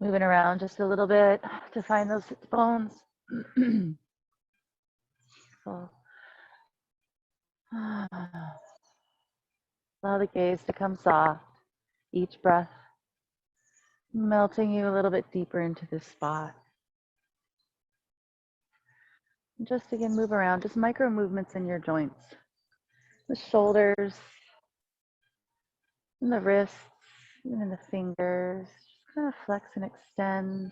Moving around just a little bit to find those sit bones. So, allow the gaze to come soft. Each breath melting you a little bit deeper into this spot. And just again, move around, just micro movements in your joints. The shoulders, and the wrists, even in the fingers. Just kind of flex and extend.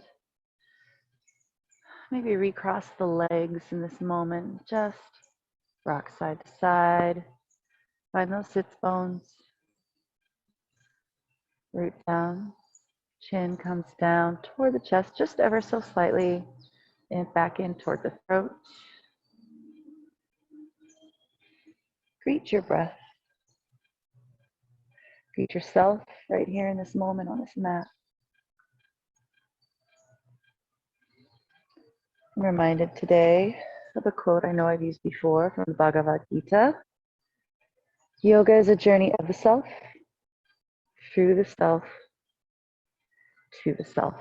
Maybe recross the legs in this moment. Just rock side to side. Find those sits bones. Root down. Chin comes down toward the chest just ever so slightly. And back in toward the throat. Greet your breath. Greet yourself right here in this moment on this mat. I'm reminded today of a quote I know I've used before from the Bhagavad Gita. Yoga is a journey of the self, through the self, to the self.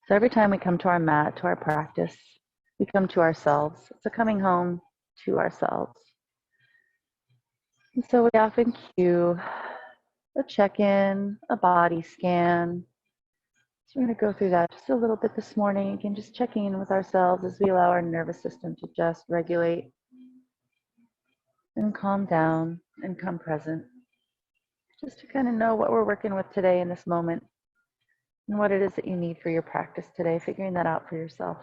So every time we come to our mat, to our practice, we come to ourselves. It's a coming home to ourselves. And so we often cue a check-in, a body scan. So we're going to go through that just a little bit this morning. Again, just checking in with ourselves as we allow our nervous system to just regulate and calm down and come present. Just to kind of know what we're working with today in this moment and what it is that you need for your practice today, figuring that out for yourself.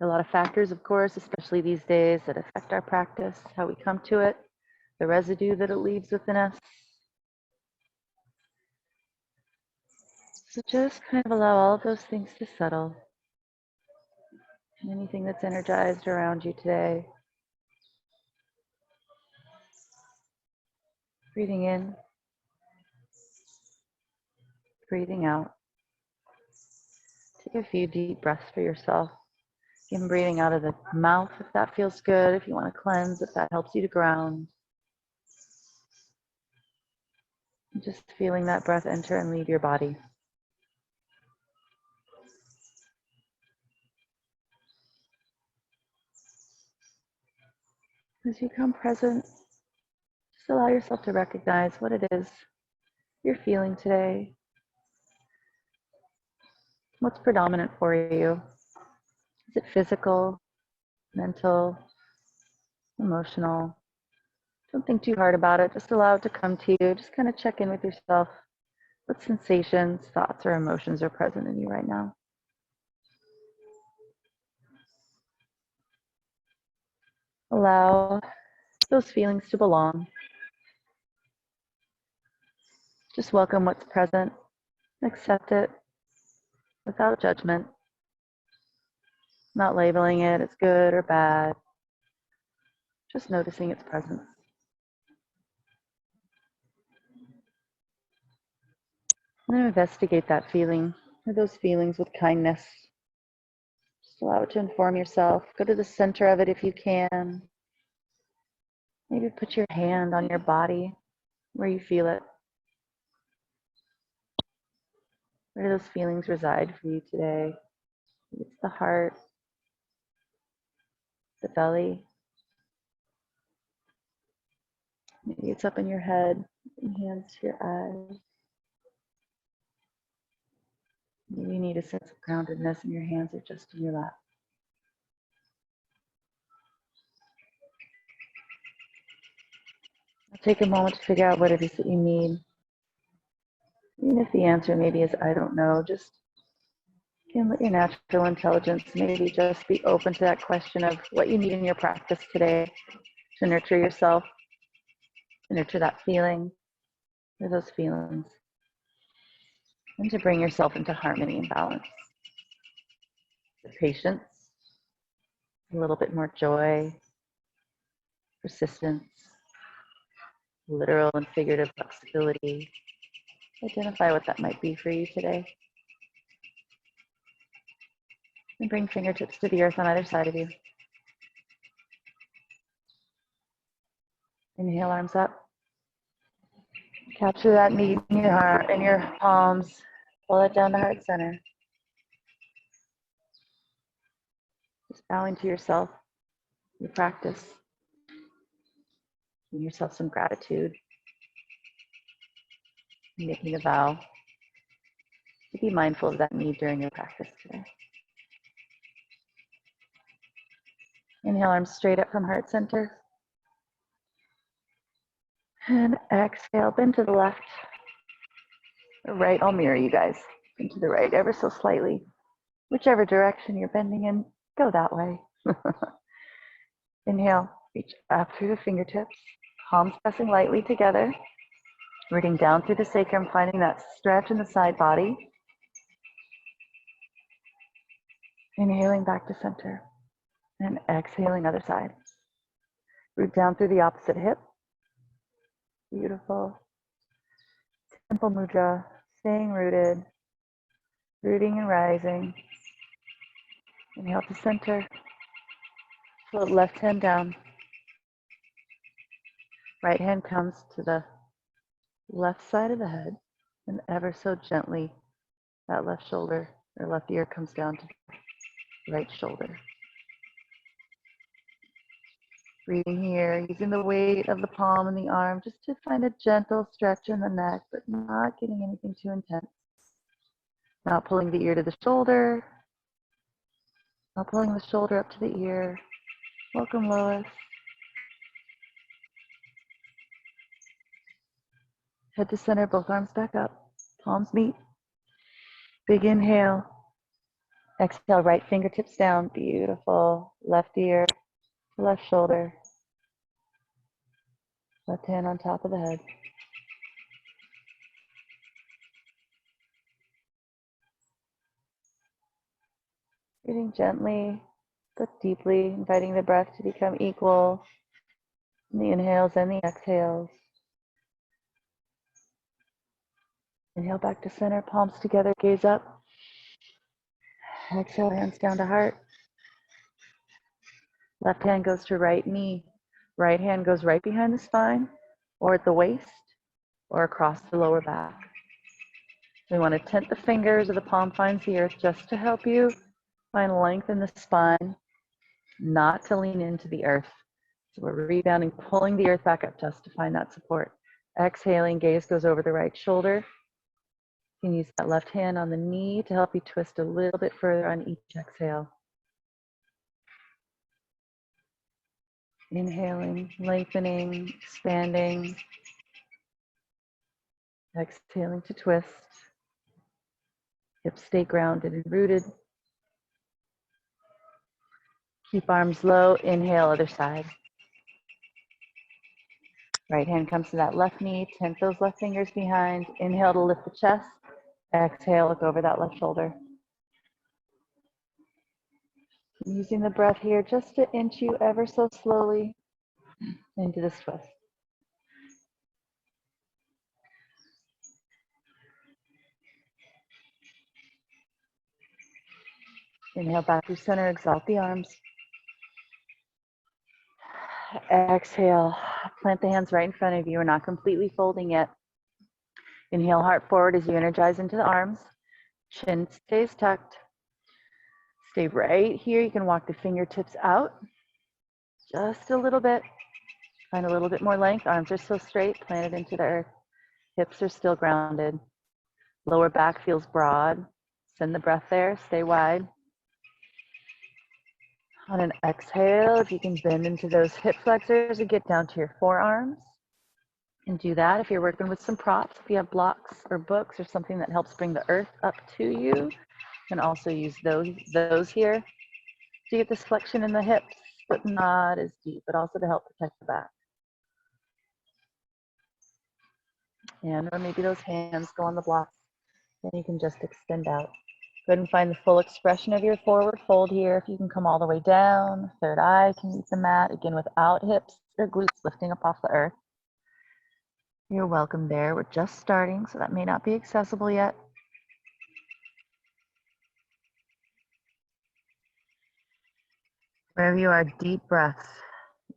A lot of factors, of course, especially these days, that affect our practice, how we come to it, the residue that it leaves within us. So just kind of allow all of those things to settle. Anything that's energized around you today. Breathing in, breathing out. Take a few deep breaths for yourself. Again, breathing out of the mouth if that feels good, if you want to cleanse, if that helps you to ground. And just feeling that breath enter and leave your body. As you come present, just allow yourself to recognize what it is you're feeling today. What's predominant for you? Is it physical, mental, emotional? Don't think too hard about it. Just allow it to come to you. Just kind of check in with yourself. What sensations, thoughts, or emotions are present in you right now? Allow those feelings to belong. Just welcome what's present. Accept it without judgment. Not labeling it as good or bad. Just noticing its presence. And then investigate that feeling or those feelings with kindness. Just allow it to inform yourself. Go to the center of it if you can. Maybe put your hand on your body where you feel it. Where do those feelings reside for you today? Maybe it's the heart, the belly. Maybe it's up in your head, hands to your eyes. Maybe you need a sense of groundedness and your hands are just in your lap. I'll take a moment to figure out what it is that you need. Even if the answer maybe is, I don't know, just again, let your natural intelligence maybe just be open to that question of what you need in your practice today to nurture yourself, to nurture that feeling or those feelings, and to bring yourself into harmony and balance. Patience, a little bit more joy, persistence, literal and figurative flexibility. Identify what that might be for you today. And bring fingertips to the earth on either side of you. Inhale, arms up. Capture that need in your heart, in your palms. Pull it down to heart center. Just bowing to yourself, your practice. Giving yourself some gratitude. Making a vow to be mindful of that need during your practice today. Inhale, arms straight up from heart center. And exhale, bend to the left. Or right, I'll mirror you guys. Bend to the right ever so slightly. Whichever direction you're bending in, go that way. Inhale, reach up through the fingertips, palms pressing lightly together. Rooting down through the sacrum, finding that stretch in the side body. Inhaling back to center. And exhaling other side. Root down through the opposite hip. Beautiful. Simple mudra, staying rooted, rooting and rising. Inhale to center. Float left hand down. Right hand comes to the left side of the head, and ever so gently, that left shoulder or left ear comes down to the right shoulder. Breathing here, using the weight of the palm and the arm just to find a gentle stretch in the neck, but not getting anything too intense. Not pulling the ear to the shoulder, not pulling the shoulder up to the ear. Welcome, Lois. Head to center, both arms back up, palms meet. Big inhale. Exhale, right fingertips down, beautiful. Left ear, left shoulder. Left hand on top of the head. Breathing gently but deeply, inviting the breath to become equal in the inhales and the exhales. Inhale back to center, palms together, gaze up. Exhale, hands down to heart. Left hand goes to right knee. Right hand goes right behind the spine, or at the waist, or across the lower back. We want to tent the fingers of the palm finds the earth just to help you find length in the spine, not to lean into the earth. So we're rebounding, pulling the earth back up just to find that support. Exhaling, gaze goes over the right shoulder. You can use that left hand on the knee to help you twist a little bit further on each exhale. Inhaling, lengthening, expanding. Exhaling to twist. Hips stay grounded and rooted. Keep arms low. Inhale, other side. Right hand comes to that left knee. Tent those left fingers behind. Inhale to lift the chest. Exhale, look over that left shoulder. Using the breath here just to inch you ever so slowly into this twist. Inhale back through center, exalt the arms. Exhale, plant the hands right in front of you. We're not completely folding yet. Inhale, heart forward as you energize into the arms. Chin stays tucked. Stay right here. You can walk the fingertips out just a little bit. Find a little bit more length. Arms are still straight, planted into the earth. Hips are still grounded. Lower back feels broad. Send the breath there. Stay wide. On an exhale, if you can bend into those hip flexors and get down to your forearms. And do that if you're working with some props. If you have blocks or books or something that helps bring the earth up to you, you can also use those here to get this flexion in the hips, but not as deep, but also to help protect the back. And or maybe those hands go on the blocks, then you can just extend out. Go ahead and find the full expression of your forward fold here. If you can come all the way down, third eye can meet the mat, again without hips or glutes lifting up off the earth. You're welcome there. We're just starting, so that may not be accessible yet. Wherever you are, deep breath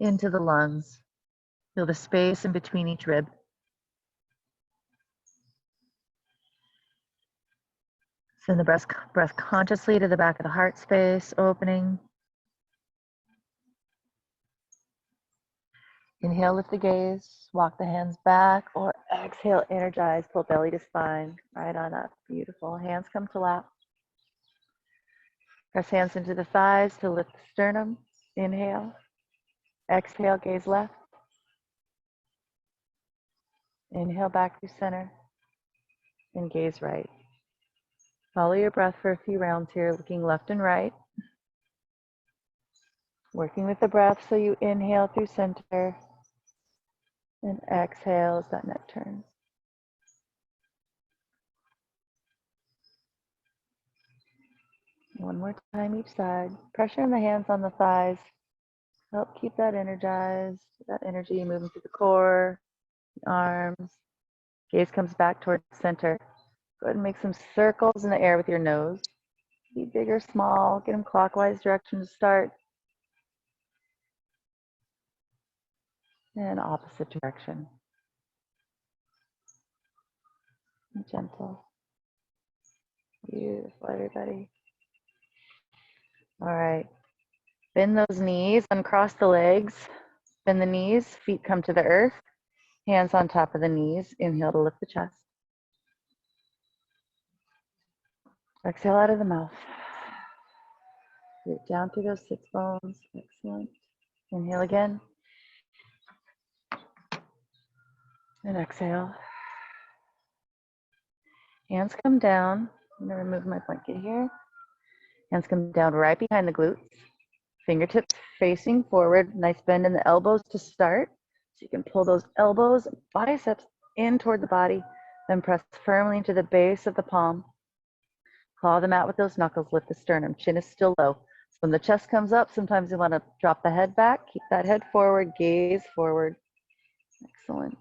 into the lungs. Feel the space in between each rib. Send the breath consciously to the back of the heart space, opening. Inhale, lift the gaze, walk the hands back, or exhale, energize, pull belly to spine, right on up. Beautiful. Hands come to lap. Press hands into the thighs to lift the sternum. Inhale. Exhale, gaze left. Inhale back through center. And gaze right. Follow your breath for a few rounds here, looking left and right. Working with the breath so you inhale through center. And exhale as that neck turns. One more time each side. Pressure in the hands on the thighs. Help keep that energized, that energy moving through the core, the arms. Gaze comes back towards the center. Go ahead and make some circles in the air with your nose. Be big or small. Get them clockwise direction to start. And opposite direction. And gentle. Beautiful, everybody. All right. Bend those knees, uncross the legs. Bend the knees, feet come to the earth. Hands on top of the knees. Inhale to lift the chest. Exhale out of the mouth. Root down through those sits bones. Excellent. Inhale again. And exhale. Hands come down. I'm going to remove my blanket here. Hands come down right behind the glutes. Fingertips facing forward. Nice bend in the elbows to start. So you can pull those elbows, biceps in toward the body. Then press firmly into the base of the palm. Claw them out with those knuckles. Lift the sternum. Chin is still low. So when the chest comes up, sometimes you want to drop the head back. Keep that head forward. Gaze forward. Excellent.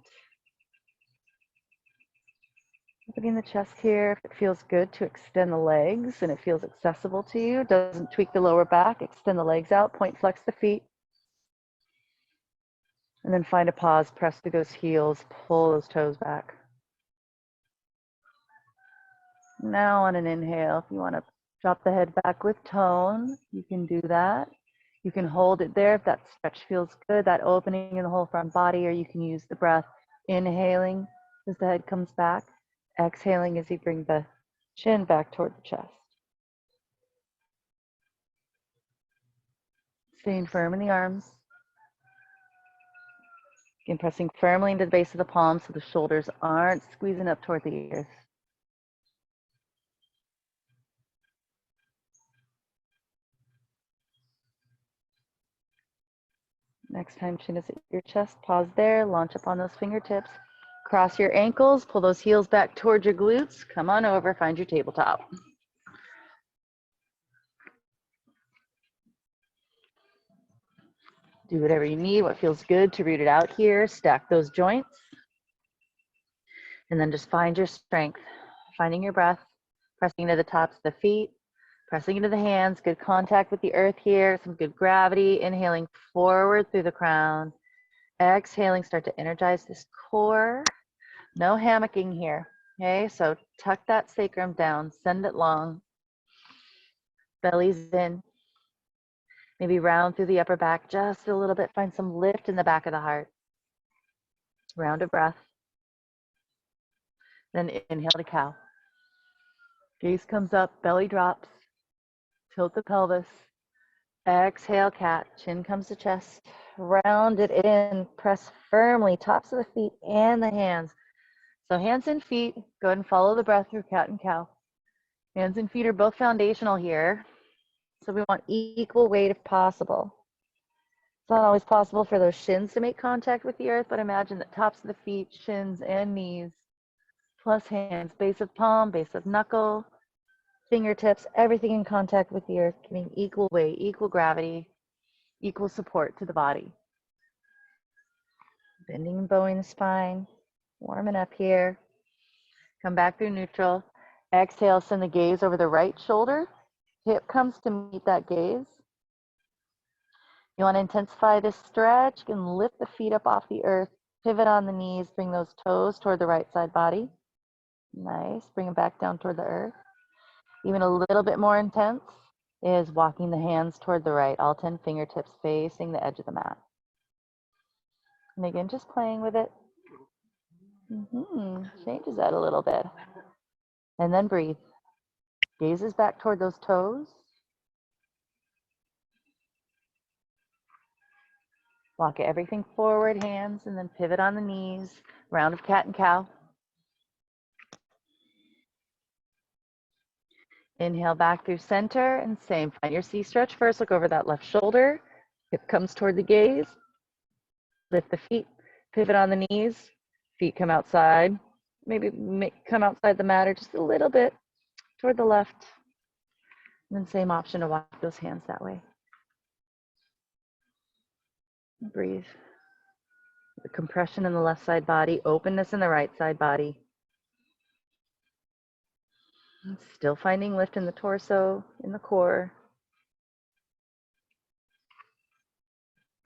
Opening the chest here. If it feels good to extend the legs and it feels accessible to you, doesn't tweak the lower back, extend the legs out, point flex the feet. And then find a pause, press through those heels, pull those toes back. Now on an inhale, if you want to drop the head back with tone, you can do that. You can hold it there if that stretch feels good, that opening in the whole front body, or you can use the breath, inhaling as the head comes back. Exhaling as you bring the chin back toward the chest. Staying firm in the arms. Again, pressing firmly into the base of the palms so the shoulders aren't squeezing up toward the ears. Next time chin is at your chest, pause there, launch up on those fingertips. Cross your ankles, pull those heels back towards your glutes. Come on over, find your tabletop. Do whatever you need, what feels good to root it out here. Stack those joints. And then just find your strength. Finding your breath, pressing into the tops of the feet, pressing into the hands, good contact with the earth here, some good gravity. Inhaling forward through the crown. Exhaling, start to energize this core. No hammocking here, okay? So tuck that sacrum down, send it long. Belly's in. Maybe round through the upper back just a little bit. Find some lift in the back of the heart. Round of breath. Then inhale to cow. Gaze comes up, belly drops. Tilt the pelvis. Exhale, cat. Chin comes to chest. Round it in. Press firmly, tops of the feet and the hands. So hands and feet, go ahead and follow the breath through cat and cow. Hands and feet are both foundational here. So we want equal weight if possible. It's not always possible for those shins to make contact with the earth, but imagine that tops of the feet, shins, and knees, plus hands, base of palm, base of knuckle, fingertips, everything in contact with the earth, giving equal weight, equal gravity, equal support to the body. Bending and bowing the spine, warming up here. Come back through neutral. Exhale, send the gaze over the right shoulder. Hip comes to meet that gaze. You want to intensify this stretch. You can lift the feet up off the earth, pivot on the knees, bring those toes toward the right side body. Nice, bring them back down toward the earth. Even a little bit more intense is walking the hands toward the right, all 10 fingertips facing the edge of the mat. And again, just playing with it. Changes that a little bit. And then breathe. Gazes back toward those toes. Walk everything forward, hands, and then pivot on the knees. Round of cat and cow. Inhale back through center and same. Find your C stretch first. Look over that left shoulder. Hip comes toward the gaze. Lift the feet. Pivot on the knees. Feet come outside. Maybe come outside the mat or just a little bit toward the left. And then same option to walk those hands that way. Breathe. The compression in the left side body, openness in the right side body. Still finding lift in the torso, in the core.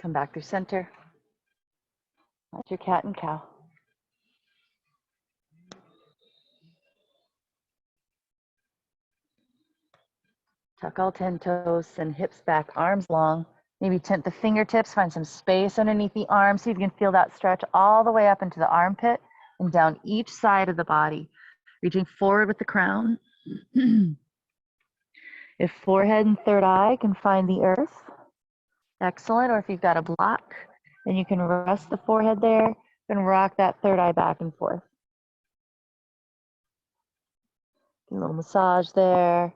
Come back through center. That's your cat and cow. Tuck all 10 toes, send hips back, arms long. Maybe tent the fingertips, find some space underneath the arms. See if you can feel that stretch all the way up into the armpit and down each side of the body. Reaching forward with the crown. If forehead and third eye can find the earth, excellent. Or if you've got a block, then you can rest the forehead there and rock that third eye back and forth. A little massage there.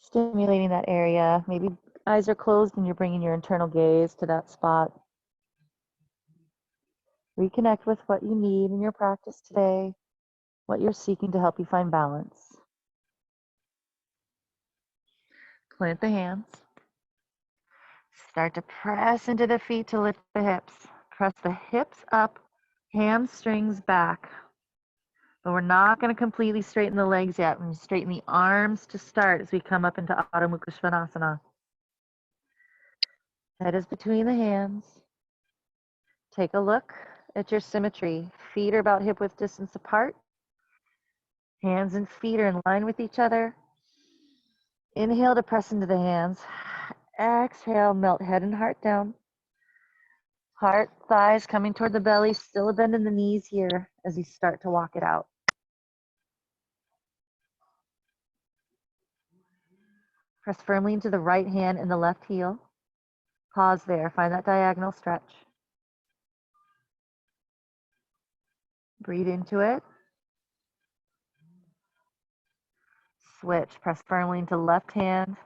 Stimulating that area. Maybe eyes are closed and you're bringing your internal gaze to that spot. Reconnect with what you need in your practice today, what you're seeking to help you find balance. Plant the hands. Start to press into the feet to lift the hips. Press the hips up, hamstrings back. But we're not going to completely straighten the legs yet. We're going to straighten the arms to start as we come up into Adho Mukha Svanasana. Head is between the hands. Take a look at your symmetry. Feet are about hip width distance apart. Hands and feet are in line with each other. Inhale to press into the hands. Exhale, melt head and heart down. Heart, thighs coming toward the belly, still a bend in the knees here as you start to walk it out. Press firmly into the right hand and the left heel. Pause there, find that diagonal stretch. Breathe into it. Switch, press firmly into left hand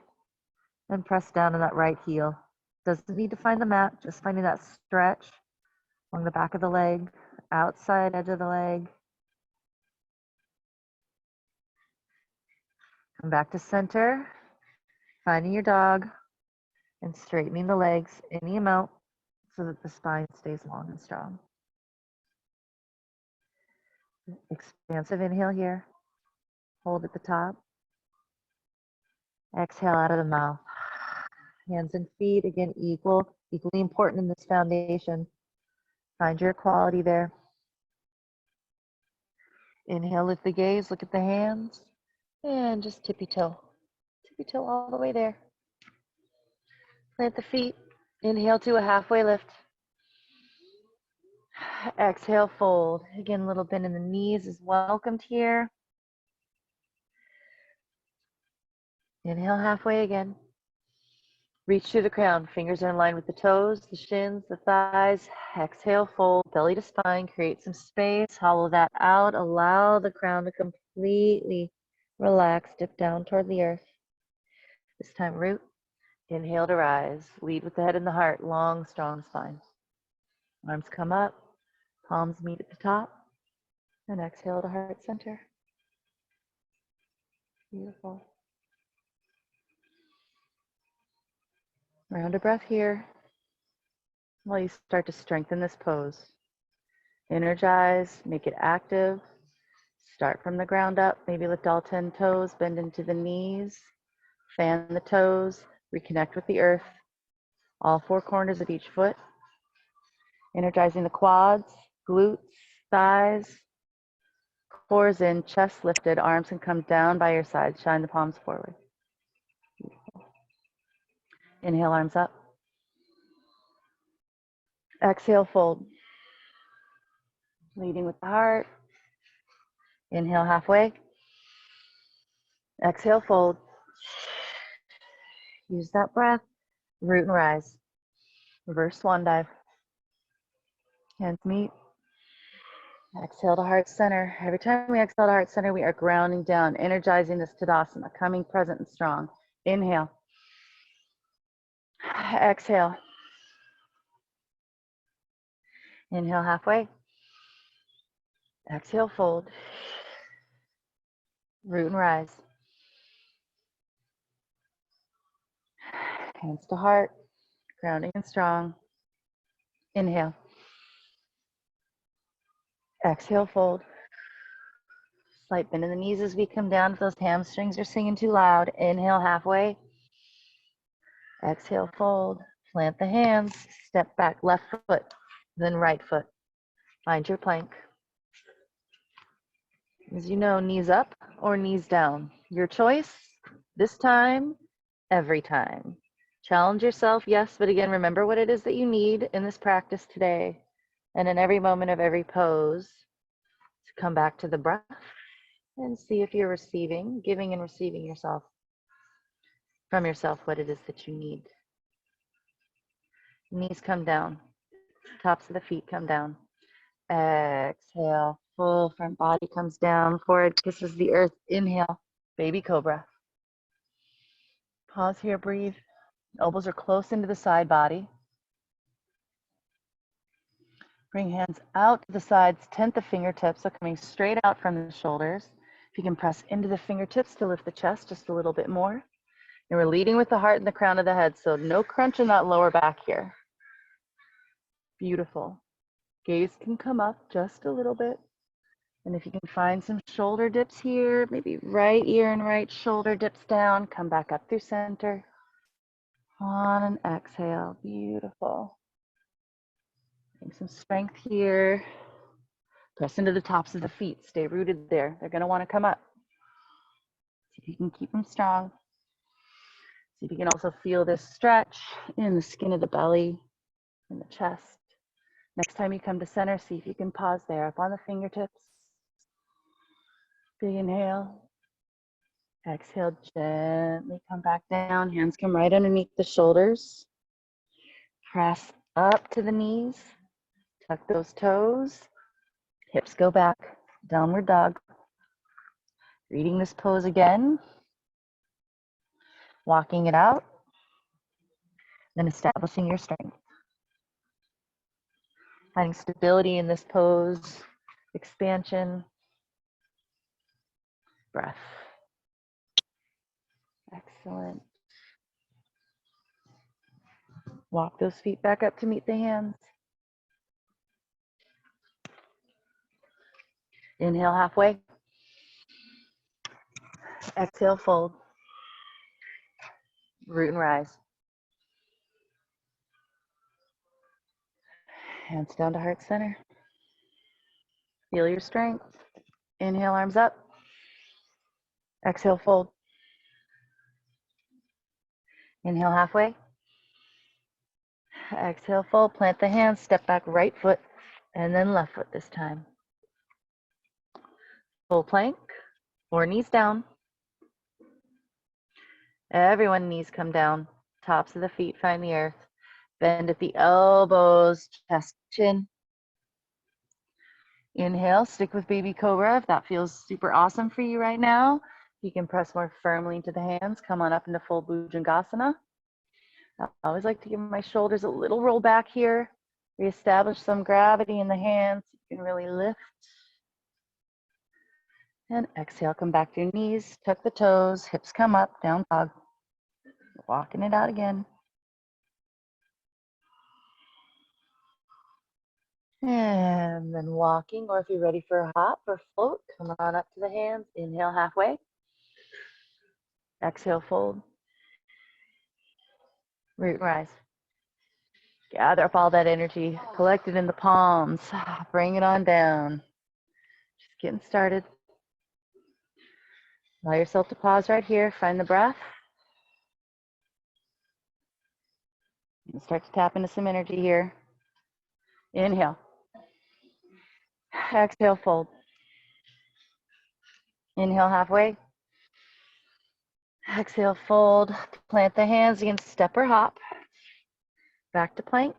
and press down on that right heel. Doesn't need to find the mat, just finding that stretch along the back of the leg, outside edge of the leg. Come back to center, finding your dog and straightening the legs any amount so that the spine stays long and strong. Expansive inhale here. Hold at the top. Exhale out of the mouth. Hands and feet, again, equally important in this foundation. Find your equality there. Inhale, lift the gaze, look at the hands, and just tippy toe. Tippy toe all the way there. Plant the feet. Inhale to a halfway lift. Exhale, fold. Again, a little bend in the knees is welcomed here. Inhale, halfway again. Reach through the crown. Fingers are in line with the toes, the shins, the thighs. Exhale, fold, belly to spine. Create some space. Hollow that out. Allow the crown to completely relax. Dip down toward the earth. This time, root. Inhale to rise. Lead with the head and the heart. Long, strong spine. Arms come up. Palms meet at the top. And exhale to heart center. Beautiful. Round a breath here while you start to strengthen this pose. Energize, make it active. Start from the ground up, maybe lift all 10 toes, bend into the knees, fan the toes, reconnect with the earth, all four corners of each foot. Energizing the quads, glutes, thighs, Fours in, chest lifted, arms can come down by your sides. Shine the palms forward. Inhale, arms up. Exhale, fold. Leading with the heart. Inhale, halfway. Exhale, fold. Use that breath. Root and rise. Reverse swan dive. Hands meet. Exhale to heart center. Every time we exhale to heart center, we are grounding down, energizing this Tadasana, coming present and strong. Inhale. Exhale. Inhale halfway. Exhale, fold. Root and rise. Hands to heart, grounding and strong. Inhale. Exhale, fold. Slight bend in the knees as we come down. If those hamstrings are singing too loud, inhale halfway. Exhale, fold. Plant the hands. Step back, left foot, then right foot. Find your plank. As you know, knees up or knees down. Your choice, this time, every time. Challenge yourself, yes, but again, remember what it is that you need in this practice today and in every moment of every pose to come back to the breath and see if you're receiving, giving and receiving yourself from yourself what it is that you need. Knees come down, tops of the feet come down. Exhale, full front body comes down, forehead kisses the earth. Inhale, baby cobra. Pause here, breathe. Elbows are close into the side body. Bring hands out to the sides, tent the fingertips, so coming straight out from the shoulders. If you can press into the fingertips to lift the chest just a little bit more. And we're leading with the heart and the crown of the head, so no crunch in that lower back here. Beautiful. Gaze can come up just a little bit. And if you can find some shoulder dips here, maybe right ear and right shoulder dips down, come back up through center. On and exhale, beautiful. Bring some strength here. Press into the tops of the feet, stay rooted there. They're gonna wanna come up. See if you can keep them strong. See if you can also feel this stretch in the skin of the belly, in the chest. Next time you come to center, see if you can pause there, up on the fingertips. Big inhale. Exhale, gently come back down. Hands come right underneath the shoulders. Press up to the knees. Tuck those toes. Hips go back. Downward dog. Reading this pose again. Walking it out. Then establishing your strength. Finding stability in this pose. Expansion. Breath. Excellent. Walk those feet back up to meet the hands. Inhale halfway. Exhale, fold. Root and rise. Hands down to heart center. Feel your strength. Inhale, arms up. Exhale, fold. Inhale halfway. Exhale, fold. Plant the hands. Step back right foot and then left foot this time. Full plank or knees down. Everyone, knees come down. Tops of the feet find the earth. Bend at the elbows, chest, chin. Inhale, stick with baby cobra if that feels super awesome for you right now. You can press more firmly into the hands. Come on up into full Bhujangasana. I always like to give my shoulders a little roll back here. Reestablish some gravity in the hands. You can really lift. And exhale, come back to your knees. Tuck the toes, hips come up, down dog. Walking it out again. And then walking, or if you're ready for a hop or float, come on up to the hands. Inhale halfway. Exhale, fold. Root and rise. Gather up all that energy, collect it in the palms. Bring it on down. Just getting started. Allow yourself to pause right here. Find the breath. And start to tap into some energy here. Inhale. Exhale, fold. Inhale halfway. Exhale, fold. Plant the hands. You can step or hop. Back to plank.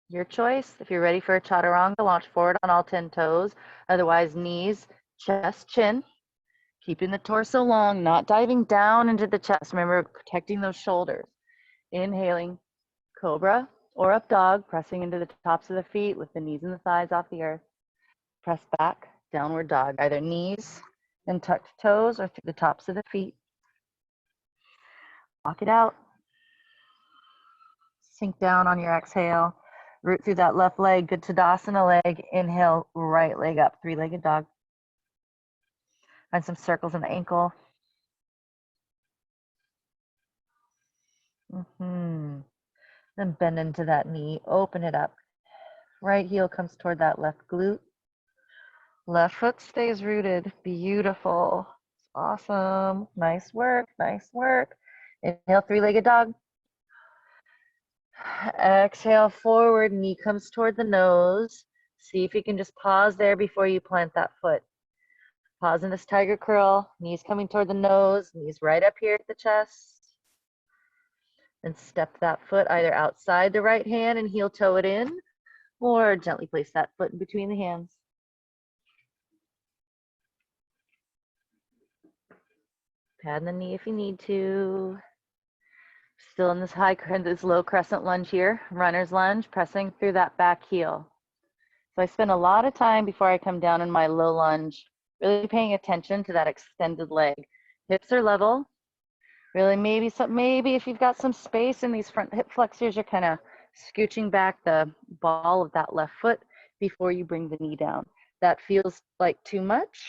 Your choice. If you're ready for a chaturanga, launch forward on all 10 toes. Otherwise, knees, chest, chin. Keeping the torso long, not diving down into the chest. Remember, protecting those shoulders. Inhaling, cobra or up dog, pressing into the tops of the feet with the knees and the thighs off the earth. Press back, downward dog, either knees and tucked toes or through the tops of the feet. Walk it out. Sink down on your exhale. Root through that left leg, good Tadasana leg. Inhale, right leg up, three-legged dog. Find some circles in the ankle. Then bend into that knee, open it up. Right heel comes toward that left glute. Left foot stays rooted. Beautiful. Awesome. Nice work. Nice work. Inhale, three-legged dog. Exhale, forward. Knee comes toward the nose. See if you can just pause there before you plant that foot. Pause in this tiger curl. Knees coming toward the nose. Knees right up here at the chest. And step that foot either outside the right hand and heel toe it in, or gently place that foot in between the hands. Pad the knee if you need to. Still in this low crescent lunge here, runner's lunge, pressing through that back heel. So I spend a lot of time before I come down in my low lunge, really paying attention to that extended leg. Hips are level. Really, maybe if you've got some space in these front hip flexors, you're kind of scooching back the ball of that left foot before you bring the knee down. That feels like too much.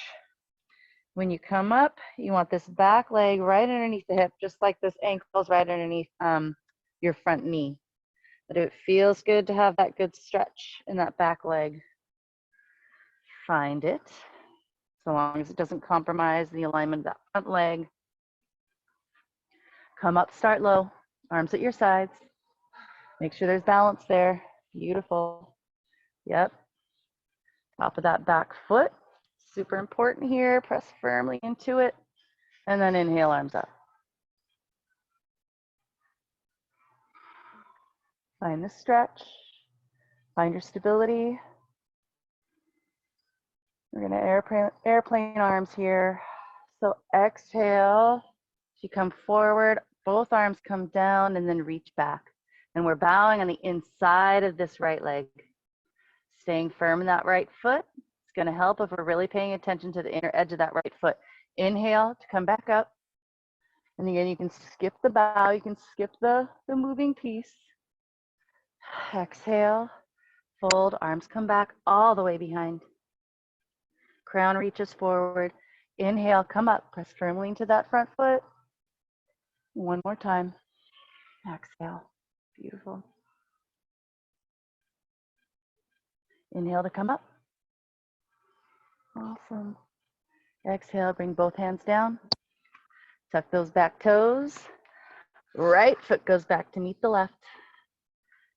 When you come up, you want this back leg right underneath the hip, just like this ankle's right underneath your front knee. But it feels good to have that good stretch in that back leg. Find it, so long as it doesn't compromise the alignment of that front leg. Come up, start low, arms at your sides. Make sure there's balance there. Beautiful. Yep. Top of that back foot. Super important here. Press firmly into it. And then inhale, arms up. Find the stretch. Find your stability. We're going to airplane arms here. So exhale. You come forward. Both arms come down and then reach back. And we're bowing on the inside of this right leg. Staying firm in that right foot. It's going to help if we're really paying attention to the inner edge of that right foot. Inhale to come back up. And again, you can skip the bow. You can skip the moving piece. Exhale, fold, arms come back all the way behind. Crown reaches forward. Inhale, come up. Press firmly into that front foot. One more time. Exhale. Beautiful. Inhale to come up. Awesome. Exhale, bring both hands down. Tuck those back toes. Right foot goes back to meet the left.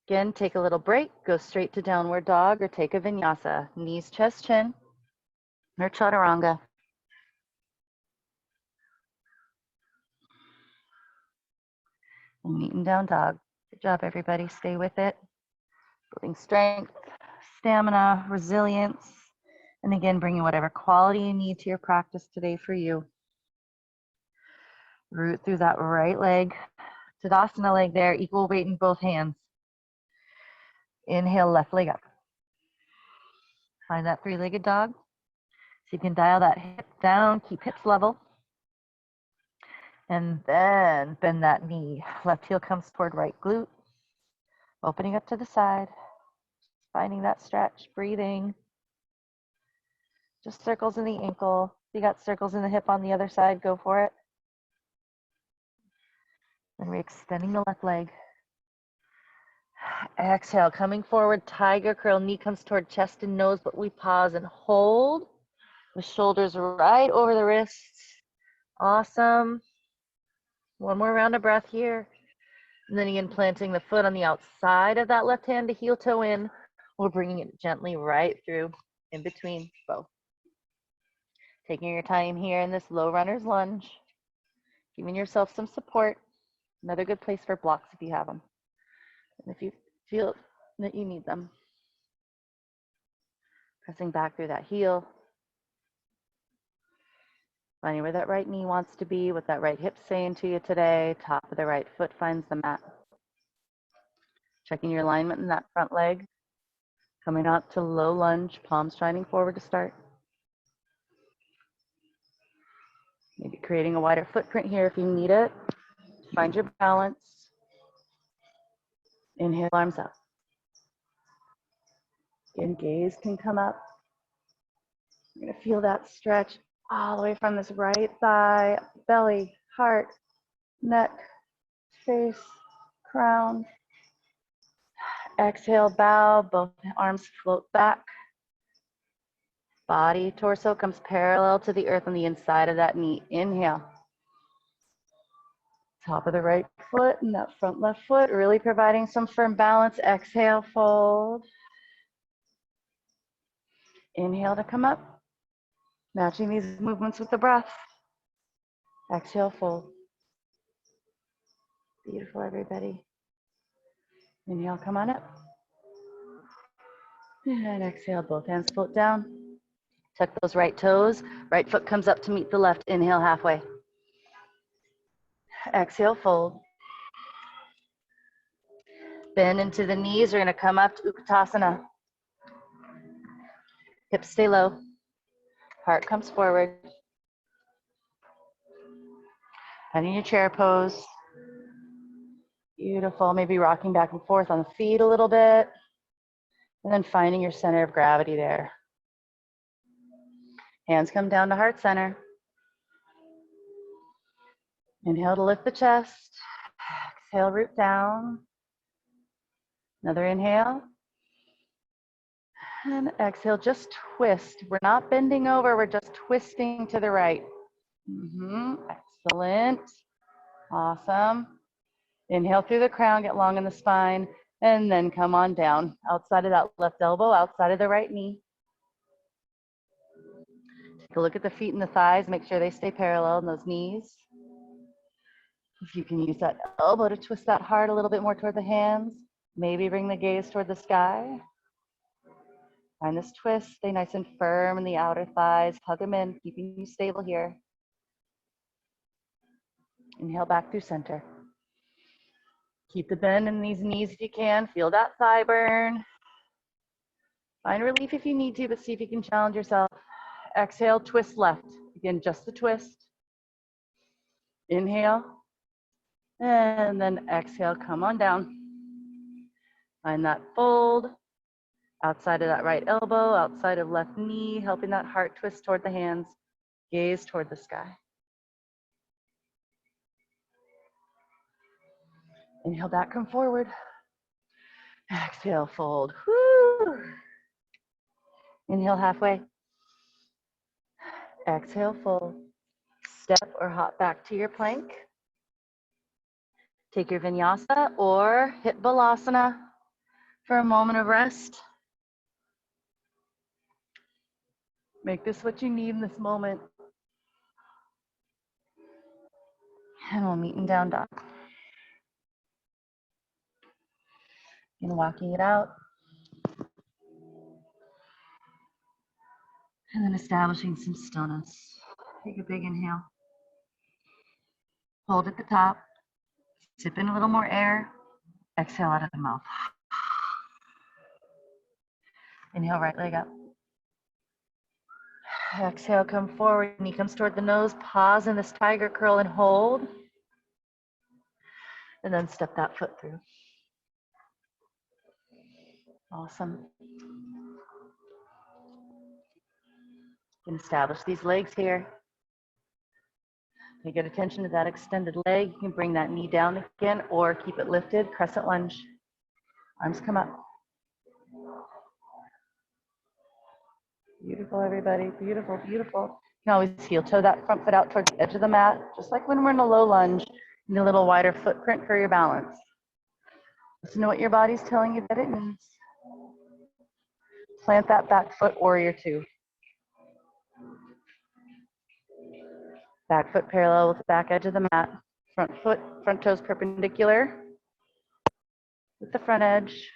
Again, take a little break. Go straight to downward dog or take a vinyasa. Knees, chest, chin, or chaturanga. And meeting down dog. Good job, everybody. Stay with it. Building strength, stamina, resilience, and again, bringing whatever quality you need to your practice today for you. Root through that right leg. Tadasana leg there, equal weight in both hands. Inhale, left leg up. Find that three-legged dog. So you can dial that hip down, keep hips level. And then bend that knee. Left heel comes toward right glute. Opening up to the side. Finding that stretch, breathing. Just circles in the ankle. If you got circles in the hip on the other side, go for it. And re-extending the left leg. Exhale, coming forward, tiger curl. Knee comes toward chest and nose, but we pause and hold. The shoulders right over the wrists. Awesome. One more round of breath here. And then again, planting the foot on the outside of that left hand to heel toe in, or bringing it gently right through in between both. Taking your time here in this low runner's lunge, giving yourself some support. Another good place for blocks if you have them, and if you feel that you need them. Pressing back through that heel. Finding where that right knee wants to be, what that right hip's saying to you today. Top of the right foot finds the mat. Checking your alignment in that front leg. Coming out to low lunge, palms shining forward to start. Maybe creating a wider footprint here if you need it. Find your balance. Inhale, arms up. Again, gaze can come up. You're gonna feel that stretch all the way from this right thigh, belly, heart, neck, face, crown. Exhale, bow, both arms float back. Body, torso comes parallel to the earth on the inside of that knee. Inhale. Top of the right foot and that front left foot, really providing some firm balance. Exhale, fold. Inhale to come up. Matching these movements with the breath. Exhale, fold. Beautiful, everybody. Inhale, come on up. And exhale, both hands float down. Tuck those right toes. Right foot comes up to meet the left. Inhale, halfway. Exhale, fold. Bend into the knees. We're going to come up to Utkatasana. Hips stay low. Heart comes forward. Finding your chair pose. Beautiful. Maybe rocking back and forth on the feet a little bit. And then finding your center of gravity there. Hands come down to heart center. Inhale to lift the chest. Exhale, root down. Another inhale. And exhale, just twist. We're not bending over, we're just twisting to the right. Excellent. Awesome. Inhale through the crown, get long in the spine, and then come on down. Outside of that left elbow, outside of the right knee. Take a look at the feet and the thighs, make sure they stay parallel in those knees. If you can use that elbow to twist that heart a little bit more toward the hands, maybe bring the gaze toward the sky. Find this twist, stay nice and firm in the outer thighs, hug them in, keeping you stable here. Inhale back through center. Keep the bend in these knees if you can, feel that thigh burn. Find relief if you need to, but see if you can challenge yourself. Exhale, twist left. Again, just the twist. Inhale, and then exhale, come on down. Find that fold. Outside of that right elbow, outside of left knee, helping that heart twist toward the hands, gaze toward the sky. Inhale back, come forward. Exhale, fold. Woo. Inhale halfway. Exhale, fold. Step or hop back to your plank. Take your vinyasa or hit balasana for a moment of rest. Make this what you need in this moment. And we'll meet in down dog. And walking it out. And then establishing some stillness. Take a big inhale. Hold at the top. Sip in a little more air. Exhale out of the mouth. Inhale, right leg up. Exhale, come forward. Knee comes toward the nose. Pause in this tiger curl and hold. And then step that foot through. Awesome. You can establish these legs here. Pay good attention to that extended leg. You can bring that knee down again or keep it lifted. Crescent lunge. Arms come up. Beautiful, everybody. Beautiful, beautiful. You can always heel toe that front foot out towards the edge of the mat, just like when we're in a low lunge. You need a little wider footprint for your balance. Listen to what your body's telling you that it needs. Plant that back foot, warrior two. Back foot parallel with the back edge of the mat. Front toes perpendicular with the front edge.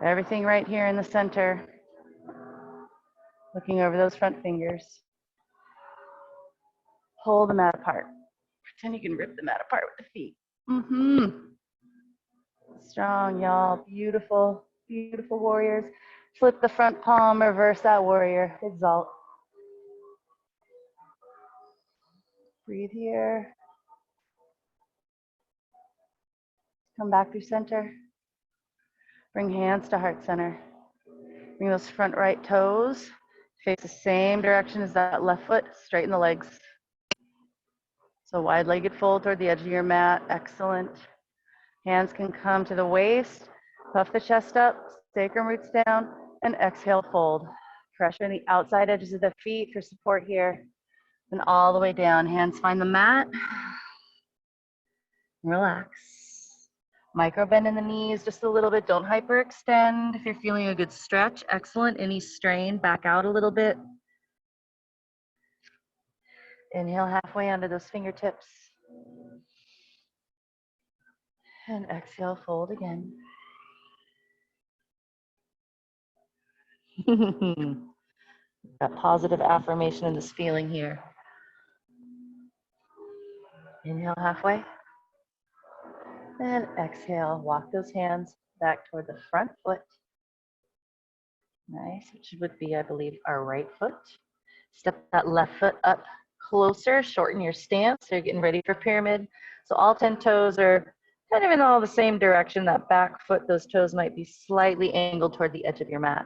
Everything right here in the center. Looking over those front fingers. Pull the mat apart. Pretend you can rip the mat apart with the feet. Strong, y'all. Beautiful, beautiful warriors. Flip the front palm, reverse that warrior. Exalt. Breathe here. Come back through center. Bring hands to heart center. Bring those front right toes. Face the same direction as that left foot. Straighten the legs. So wide-legged fold toward the edge of your mat. Excellent. Hands can come to the waist. Puff the chest up. Sacrum roots down. And exhale, fold. Pressure in the outside edges of the feet for support here. And all the way down. Hands find the mat. Relax. Micro bend in the knees just a little bit. Don't hyperextend. If you're feeling a good stretch, excellent. Any strain, back out a little bit. Inhale halfway onto those fingertips. And exhale, fold again. That positive affirmation and this feeling here. Inhale halfway. And exhale, walk those hands back toward the front foot. Nice, which would be, I believe, our right foot. Step that left foot up closer, shorten your stance. So you're getting ready for pyramid. So all 10 toes are kind of in all the same direction. That back foot, those toes might be slightly angled toward the edge of your mat.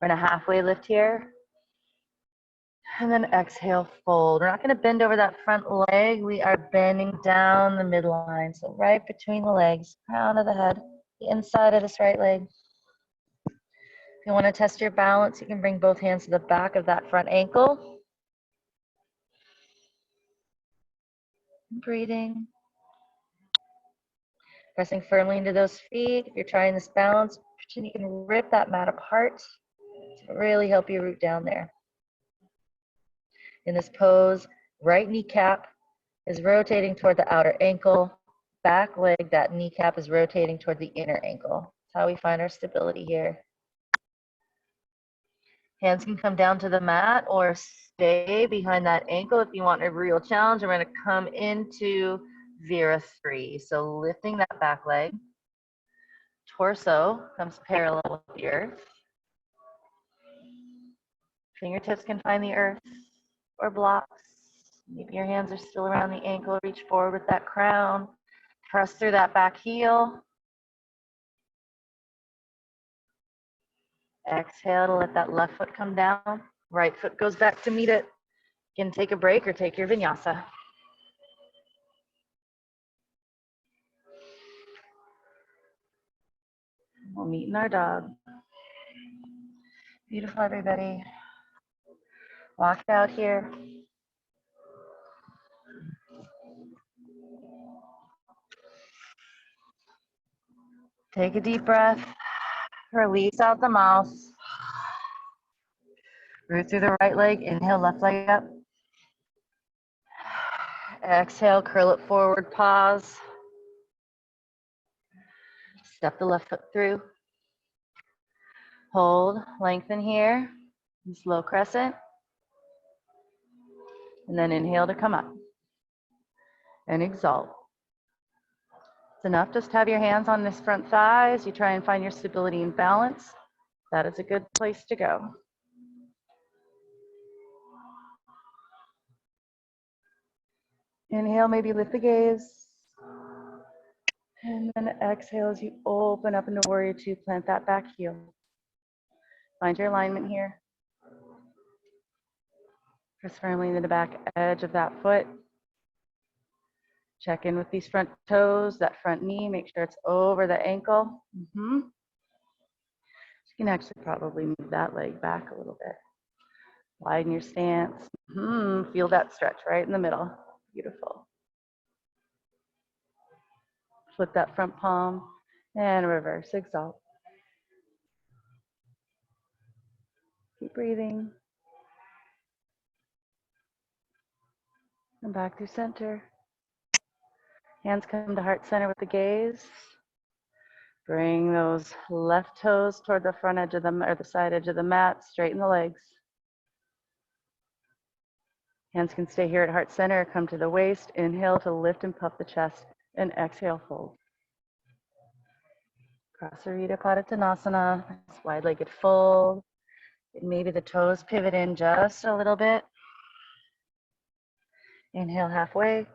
We're in a halfway lift here. And then exhale, fold. We're not going to bend over that front leg. We are bending down the midline. So right between the legs, crown of the head, the inside of this right leg. If you want to test your balance, you can bring both hands to the back of that front ankle. Breathing. Pressing firmly into those feet. If you're trying this balance, pretend you can rip that mat apart to really help you root down there. In this pose, right kneecap is rotating toward the outer ankle. Back leg, that kneecap is rotating toward the inner ankle. That's how we find our stability here. Hands can come down to the mat or stay behind that ankle if you want a real challenge. We're going to come into Vira-3. So lifting that back leg. Torso comes parallel with the earth. Fingertips can find the earth or blocks. Maybe your hands are still around the ankle. Reach forward with that crown. Press through that back heel. Exhale to let that left foot come down. Right foot goes back to meet it. You can take a break or take your vinyasa. We'll meet in our dog. Beautiful, everybody. Walk out here. Take a deep breath. Release out the mouth. Root through the right leg. Inhale, left leg up. Exhale, curl it forward, pause. Step the left foot through. Hold, lengthen here. Slow crescent. And then inhale to come up. And exalt. It's enough just to have your hands on this front thigh as you try and find your stability and balance. That is a good place to go. Inhale, maybe lift the gaze. And then exhale as you open up into warrior two, plant that back heel. Find your alignment here. Press firmly into the back edge of that foot. Check in with these front toes, that front knee, make sure it's over the ankle. You can actually probably move that leg back a little bit. Widen your stance. Feel that stretch right in the middle. Beautiful. Flip that front palm and reverse exalt. Keep breathing. And back through center. Hands come to heart center with the gaze. Bring those left toes toward the front edge of the side edge of the mat. Straighten the legs. Hands can stay here at heart center. Come to the waist. Inhale to lift and puff the chest. And exhale, fold. Prasarita Padottanasana. Wide-legged fold. Maybe the toes pivot in just a little bit. Inhale halfway.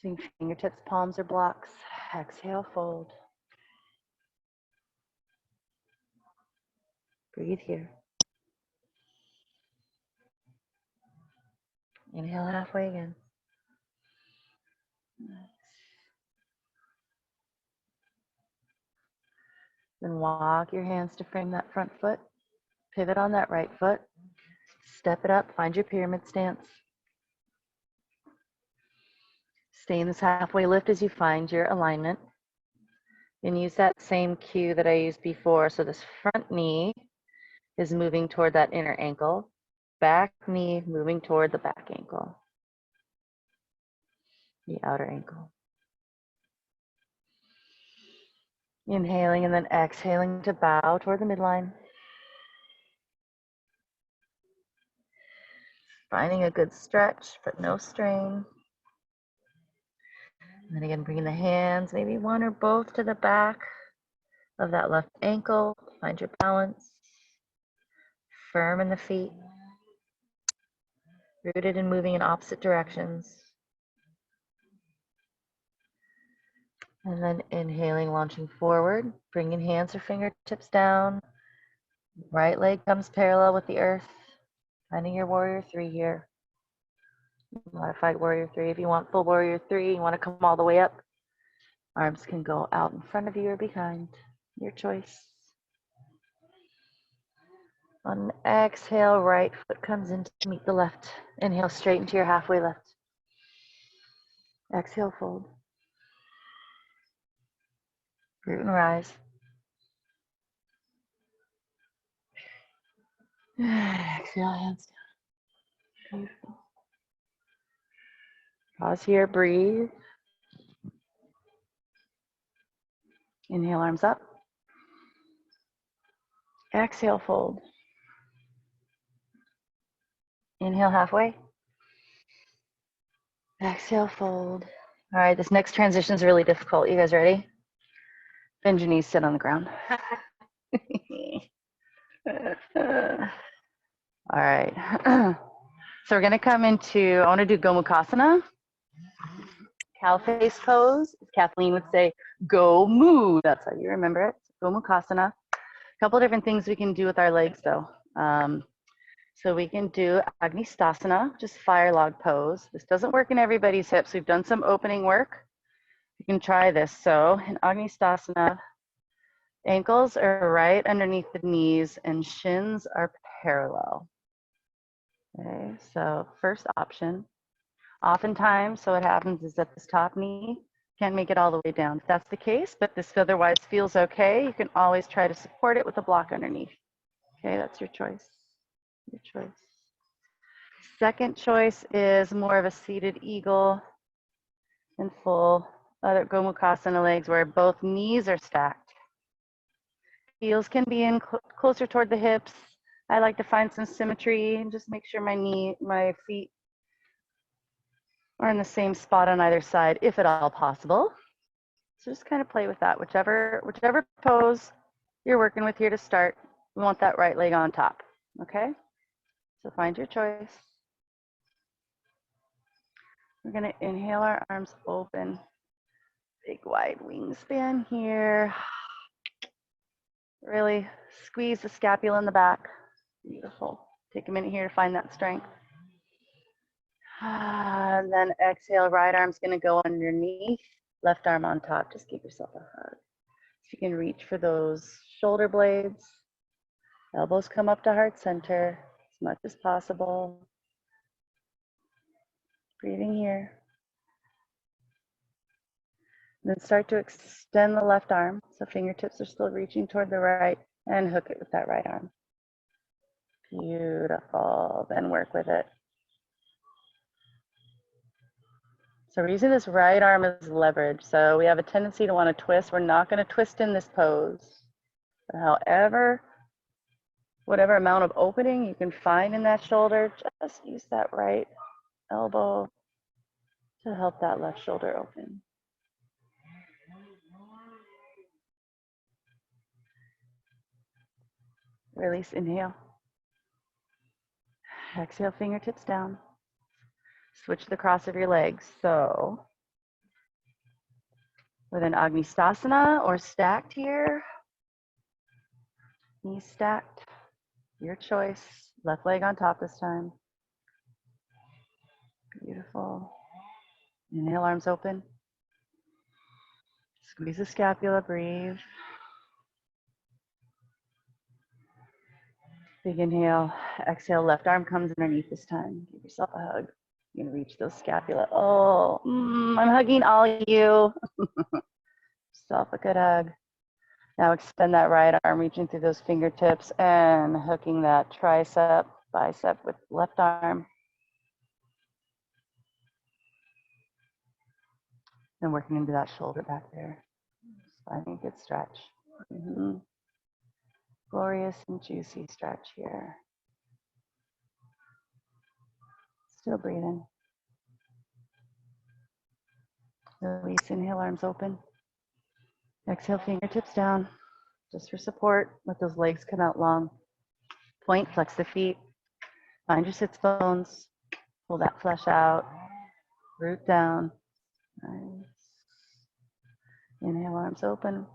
Seeing fingertips, palms, or blocks. Exhale, fold. Breathe here. Inhale halfway again. Then walk your hands to frame that front foot. Pivot on that right foot. Step it up. Find your pyramid stance. Stay in this halfway lift as you find your alignment. And use that same cue that I used before. So this front knee is moving toward that inner ankle. Back knee moving toward the back ankle. The outer ankle. Inhaling and then exhaling to bow toward the midline. Finding a good stretch, but no strain. And then again, bringing the hands, maybe one or both, to the back of that left ankle. Find your balance. Firm in the feet. Rooted and moving in opposite directions. And then inhaling, launching forward. Bringing hands or fingertips down. Right leg comes parallel with the earth. Finding your warrior three here. Modified warrior three. If you want full warrior three, you want to come all the way up. Arms can go out in front of you or behind. Your choice. On an exhale, right foot comes in to meet the left. Inhale, straighten to your halfway left. Exhale, fold. Root and rise. Exhale, hands down. Beautiful. Pause here, breathe. Inhale, arms up. Exhale, fold. Inhale, halfway. Exhale, fold. All right, this next transition is really difficult. You guys ready? Bend your knees, sit on the ground. All right. So we're going to come into, I want to do Gomukhasana. Cow face pose. Kathleen would say, go moo. That's how you remember it. Gomukhasana. A couple different things we can do with our legs though. So we can do Agnistasana, just fire log pose. This doesn't work in everybody's hips. We've done some opening work. You can try this. So in Agnistasana, ankles are right underneath the knees and shins are parallel. Okay, so first option. Oftentimes, so what happens is that this top knee can't make it all the way down. If that's the case, but this otherwise feels okay, you can always try to support it with a block underneath. Okay, that's your choice. Your choice. Second choice is more of a seated eagle and full other Gomukhasana legs where both knees are stacked. Heels can be in closer toward the hips. I like to find some symmetry and just make sure my feet are in the same spot on either side, if at all possible. So just kind of play with that. Whichever pose you're working with here to start, we want that right leg on top, okay? So find your choice. We're gonna inhale our arms open. Big wide wingspan here. Really squeeze the scapula in the back. Beautiful. Take a minute here to find that strength. And then exhale, right arm's gonna go underneath, left arm on top. Just give yourself a hug. If you can reach for those shoulder blades, elbows come up to heart center, as much as possible. Breathing here. Then start to extend the left arm. So fingertips are still reaching toward the right, and hook it with that right arm. Beautiful. Then work with it. So we're using this right arm as leverage. So we have a tendency to want to twist. We're not going to twist in this pose. But however, whatever amount of opening you can find in that shoulder, just use that right elbow to help that left shoulder open. Release, inhale. Exhale, fingertips down. Switch the cross of your legs. So with an Agnistasana or stacked here, knees stacked, your choice. Left leg on top this time. Beautiful. Inhale, arms open. Squeeze the scapula, breathe. Big inhale. Exhale, left arm comes underneath this time. Give yourself a hug. You're gonna reach those scapula. Oh, I'm hugging all of you. Yourself a good hug. Now extend that right arm, reaching through those fingertips and hooking that tricep, bicep with left arm. And working into that shoulder back there. Just finding a good stretch. Glorious and juicy stretch here. Still breathing. Release, inhale, arms open. Exhale, fingertips down. Just for support, let those legs come out long. Point, flex the feet. Find your sits bones. Pull that flesh out. Root down. Nice. Inhale, arms open.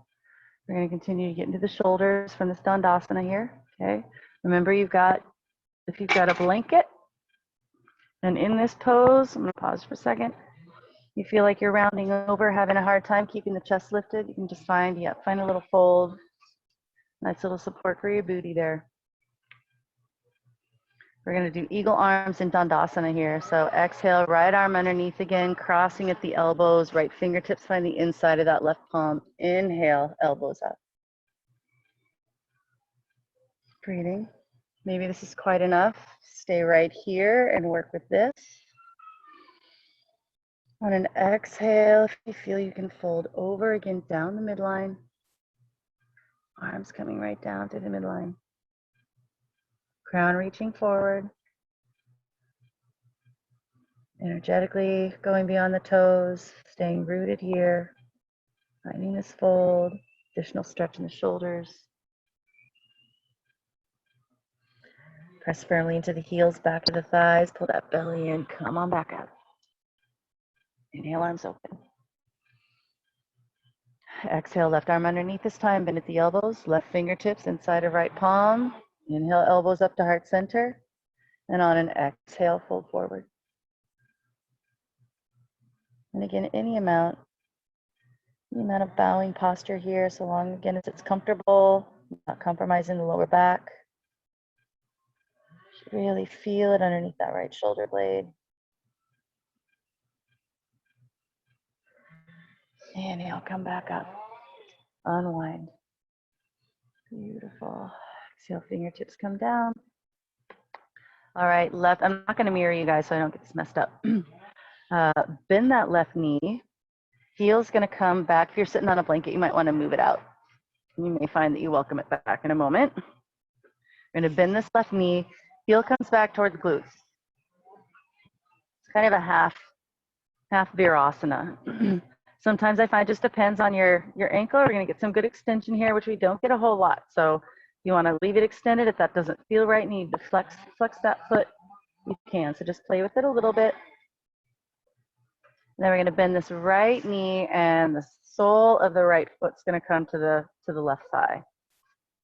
We're going to continue to get into the shoulders from this Dandasana here. Okay. Remember, if you've got a blanket, and in this pose, I'm going to pause for a second. You feel like you're rounding over, having a hard time keeping the chest lifted, you can just find a little fold. Nice little support for your booty there. We're going to do eagle arms in Dandasana here. So exhale, right arm underneath again, crossing at the elbows, right fingertips find the inside of that left palm. Inhale, elbows up. Breathing. Maybe this is quite enough. Stay right here and work with this. On an exhale, if you feel you can fold over again down the midline. Arms coming right down to the midline. Crown reaching forward. Energetically going beyond the toes, staying rooted here. Finding this fold, additional stretch in the shoulders. Press firmly into the heels, back to the thighs, pull that belly in, come on back up. Inhale, arms open. Exhale, left arm underneath this time, bend at the elbows, left fingertips inside of right palm. Inhale, elbows up to heart center. And on an exhale, fold forward. And again, any amount of bowing posture here, so long again as it's comfortable, not compromising the lower back. Should really feel it underneath that right shoulder blade. Inhale, come back up. Unwind. Beautiful. Exhale, fingertips come down. All right, left. I'm not going to mirror you guys so I don't get this messed up. Bend that left knee. Heel's going to come back. If you're sitting on a blanket, you might want to move it out. You may find that you welcome it back in a moment. We're going to bend this left knee. Heel comes back towards the glutes. It's kind of a half virasana. Sometimes I find it just depends on your ankle. We're going to get some good extension here, which we don't get a whole lot. So you want to leave it extended. If that doesn't feel right, need to flex that foot, you can. So just play with it a little bit. And then we're going to bend this right knee, and the sole of the right foot's going to come to the left thigh.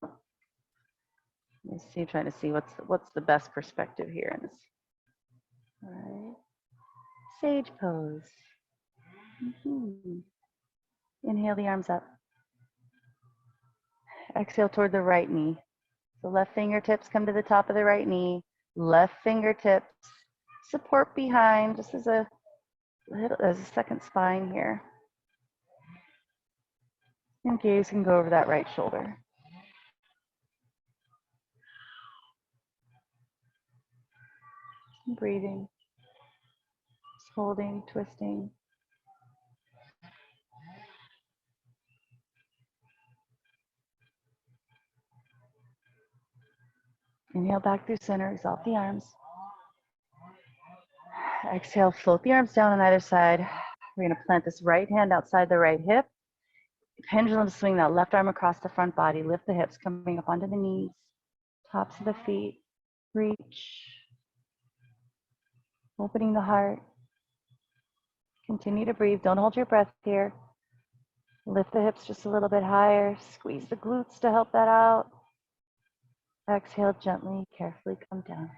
Let me see, trying to see what's the best perspective here in this. All right. Sage pose. Inhale the arms up. Exhale toward the right knee. The left fingertips come to the top of the right knee. Left fingertips support behind, just as a second spine here. And gaze can go over that right shoulder. Breathing, just holding, twisting. Inhale back through center, exalt the arms. Exhale, float the arms down on either side. We're going to plant this right hand outside the right hip. Pendulum swing that left arm across the front body. Lift the hips, coming up onto the knees, tops of the feet. Reach. Opening the heart. Continue to breathe. Don't hold your breath here. Lift the hips just a little bit higher. Squeeze the glutes to help that out. Exhale gently, carefully come down.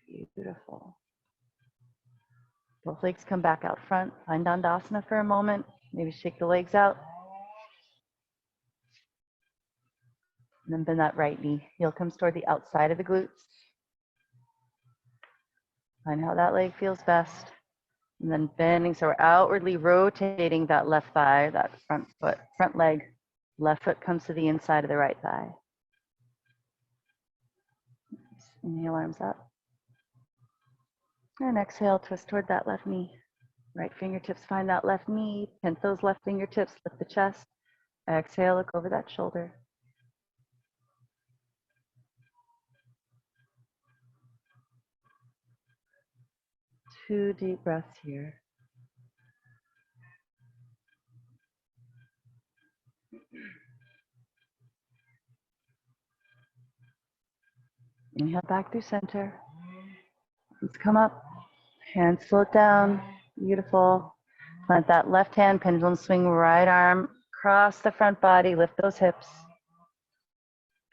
Beautiful. Both legs come back out front. Find Dandasana for a moment. Maybe shake the legs out. And then bend that right knee. Heel comes toward the outside of the glutes. Find how that leg feels best. And then bending, so we're outwardly rotating that left thigh, that front foot, front leg. Left foot comes to the inside of the right thigh. Inhale, arms up. And exhale, twist toward that left knee. Right fingertips find that left knee. Pent those left fingertips, lift the chest. Exhale, look over that shoulder. 2 deep breaths here. Inhale back through center. Let's come up. Hands float down. Beautiful. Plant that left hand, pendulum swing, right arm across the front body. Lift those hips.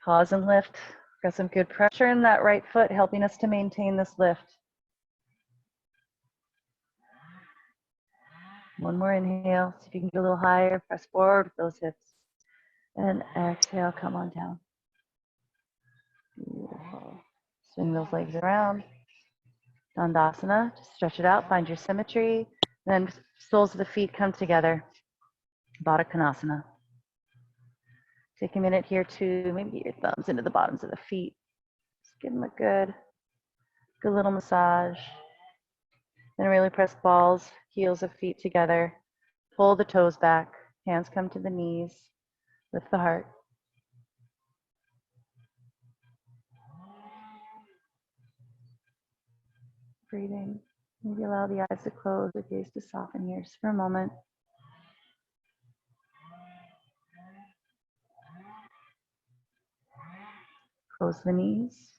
Pause and lift. Got some good pressure in that right foot, helping us to maintain this lift. One more inhale. See if you can get a little higher. Press forward with those hips. And exhale, come on down. Beautiful. Swing those legs around. Dandasana, just stretch it out, find your symmetry. Then soles of the feet come together. Baddha Konasana. Take a minute here to maybe get your thumbs into the bottoms of the feet. Just give them a good little massage. Then really press balls, heels of feet together. Pull the toes back. Hands come to the knees. Lift the heart. Breathing. Maybe allow the eyes to close, the gaze to soften here just for a moment. Close the knees.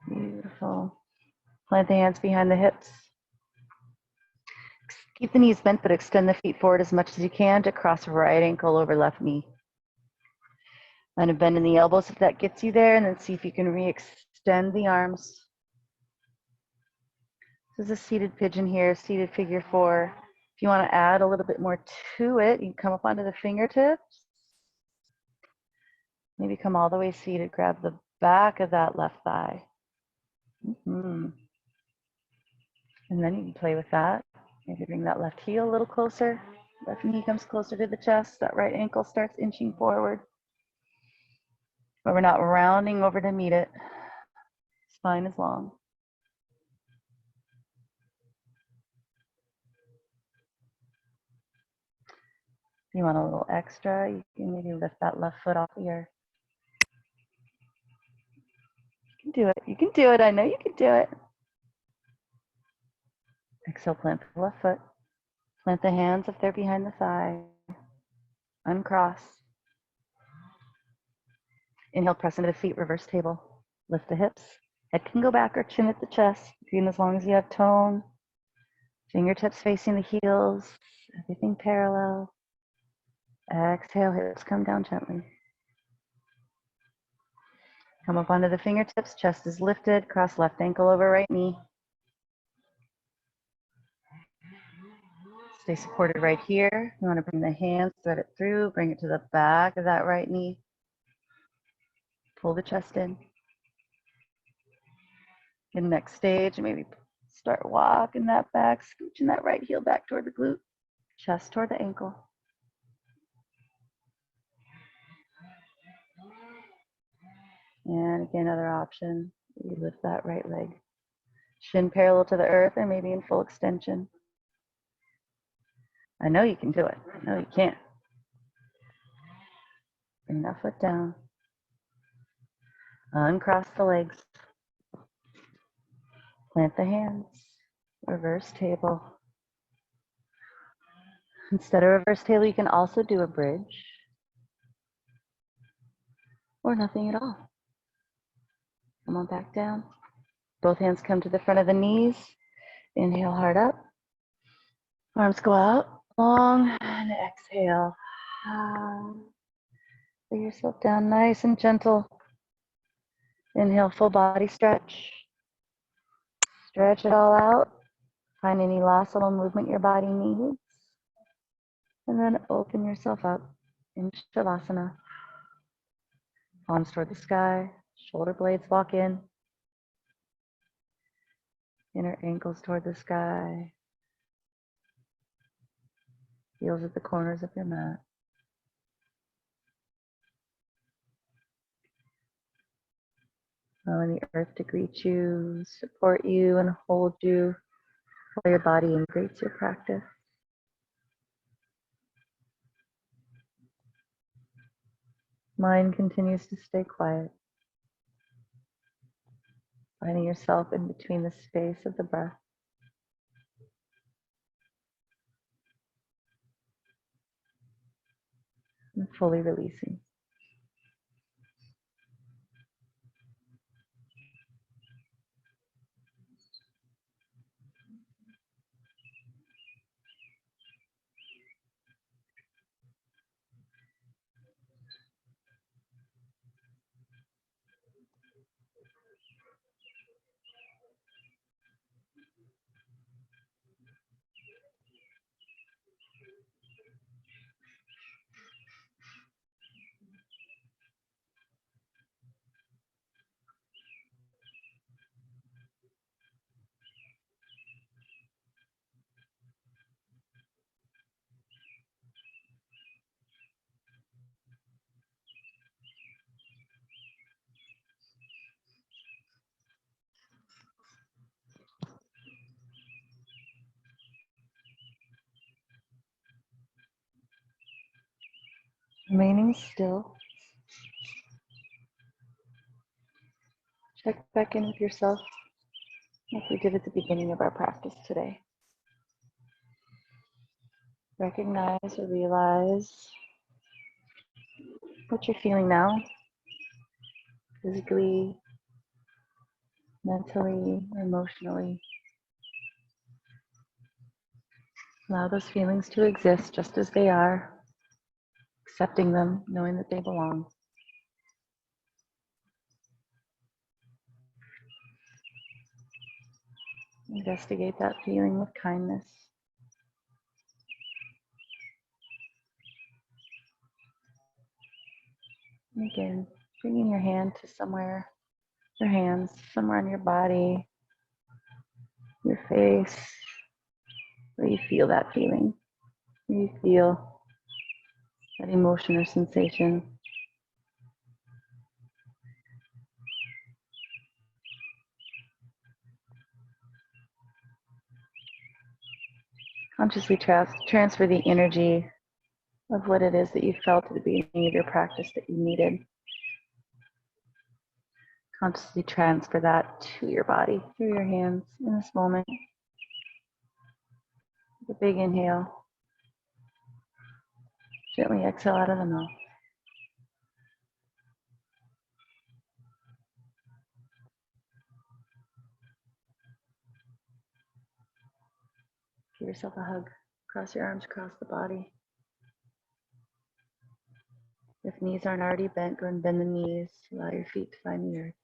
Beautiful. Plant the hands behind the hips. Keep the knees bent, but extend the feet forward as much as you can to cross right ankle over left knee. Kind of bend in the elbows if that gets you there, and then see if you can re-extend the arms. This is a seated pigeon here, seated figure 4. If you want to add a little bit more to it, you can come up onto the fingertips. Maybe come all the way seated, grab the back of that left thigh. And then you can play with that. Maybe bring that left heel a little closer. Left knee comes closer to the chest. That right ankle starts inching forward. But we're not rounding over to meet it. Spine is long. If you want a little extra, you can maybe lift that left foot off the earth. You can do it. You can do it. I know you can do it. Exhale, plant the left foot. Plant the hands if they're behind the thigh. Uncross. Inhale, press into the feet, reverse table. Lift the hips. Head can go back or chin at the chest. Breathe as long as you have tone. Fingertips facing the heels. Everything parallel. Exhale, hips come down gently. Come up onto the fingertips, chest is lifted, cross left ankle over right knee. Stay supported right here. You want to bring the hands, thread it through, bring it to the back of that right knee. Pull the chest in. In the next stage, maybe start walking that back, scooching that right heel back toward the glute, chest toward the ankle. And again, another option, you lift that right leg. Shin parallel to the earth or maybe in full extension. I know you can do it. I know you can. Bring that foot down. Uncross the legs. Plant the hands. Reverse table. Instead of reverse table, you can also do a bridge or nothing at all. Come on back down. Both hands come to the front of the knees. Inhale hard up. Arms go out long and exhale. Lay yourself down nice and gentle. Inhale, full body stretch. Stretch it all out. Find any last little movement your body needs. And then open yourself up in Shavasana. Palms toward the sky. Shoulder blades walk in. Inner ankles toward the sky. Heels at the corners of your mat. Allowing the earth to greet you, support you, and hold you while your body integrates your practice. Mind continues to stay quiet, finding yourself in between the space of the breath. And fully releasing. Remaining still. Check back in with yourself like we did at the beginning of our practice today. Recognize or realize what you're feeling now, physically, mentally, emotionally. Allow those feelings to exist just as they are, accepting them, knowing that they belong. Investigate that feeling with kindness. And again, bringing your hand to somewhere, your hands somewhere on your body, your face, where you feel that feeling, where you feel that emotion or sensation. Consciously transfer the energy of what it is that you felt at the beginning of your practice that you needed. Consciously transfer that to your body through your hands in this moment. Take a big inhale. Gently exhale out of the mouth. Give yourself a hug. Cross your arms across the body. If knees aren't already bent, go and bend the knees. Allow your feet to find the earth.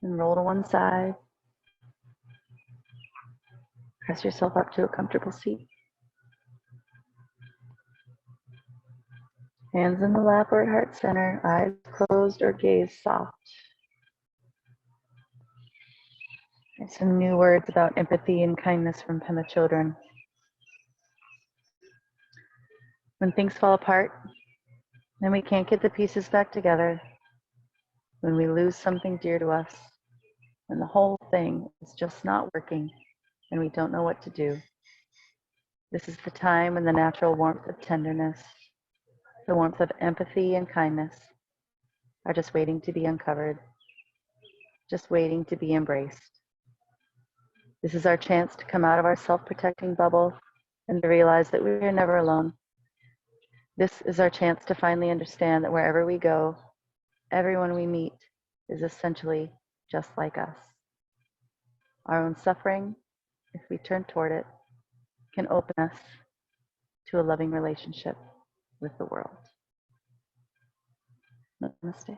And roll to one side. Press yourself up to a comfortable seat. Hands in the lap or at heart center, eyes closed or gaze soft. And some new words about empathy and kindness from Pema Chodron. When things fall apart and we can't get the pieces back together, when we lose something dear to us, and the whole thing is just not working and we don't know what to do, this is the time when the natural warmth of tenderness, the warmth of empathy and kindness are just waiting to be uncovered, just waiting to be embraced. This is our chance to come out of our self-protecting bubble and to realize that we are never alone. This is our chance to finally understand that wherever we go, everyone we meet is essentially just like us. Our own suffering, if we turn toward it, can open us to a loving relationship with the world. Namaste.